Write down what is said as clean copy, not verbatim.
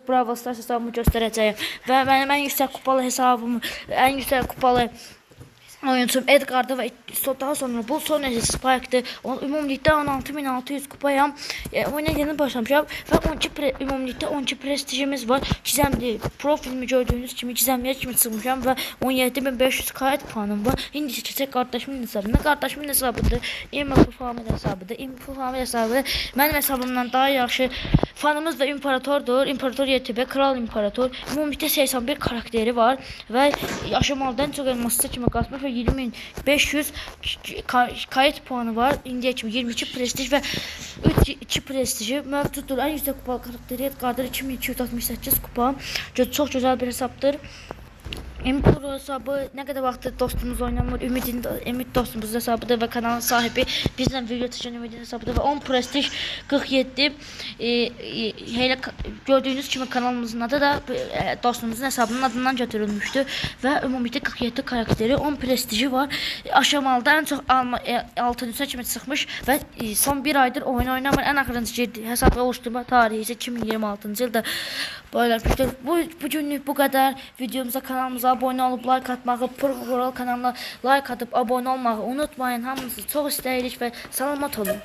Brawl Stars hesabımı göstereceğim ve benim en yüksek kupalı hesabımı, en yüksek kupalı oyuncum Edgar'dı ve daha sonra bu son Spike'dı. Ümumilikdə 16.600 kupayam. Oyuna yeni başlamışam ve ümumilikdə 12 prestijimiz var. Gizemli profilimi gördüğünüz kimi gizemliyə kimi çıxmışam ve 17.500 kayıt puanım var. İndi keçək qardaşımın hesabına. Qardaşımın hesabıdır. Info Family hesabıdır. Info Family hesabı mənim hesabımdan daha yaxşı. Fanımız da imparatordur. İmparator YTB, Kral İmparator. Ümumilikdə 81 karakteri var ve yaşamalıdan çok elmaslı kimi qasmış ve 20.500 kayıt puanı var. İndiyə kimi 22 prestij ve 2 prestiji mövcuddur. En yüksek kupalı karakteri Edgar'dır. 2268 kupa. Çok güzel bir hesaptır. Impro hesabı ne kadar vaxtdır dostumuz oynamır. Ümid dostumuz hesabıdır ve kanalın sahibi bizden video çeken Ümidin hesabıdır ve 10 prestij 47 hele gördüğünüz kimi kanalımızın adı da dostumuzun hesabının adından götürülmüştü ve ümumilikdə 47 karakteri 10 prestiji var. Aşamalıda en çok 6. kimi çıxmış ve son bir aydır oyun oynamır. En axırıncı hesab oluşturma tarihi ise 2026. yılda paylaşmıştır. Bu günlük bu kadar. Videomuza, kanalımıza abone olup like atmağı, Pro kanalına like atıp abone olmağı unutmayın. Hamınızı çok isteyirik ve salamat olun.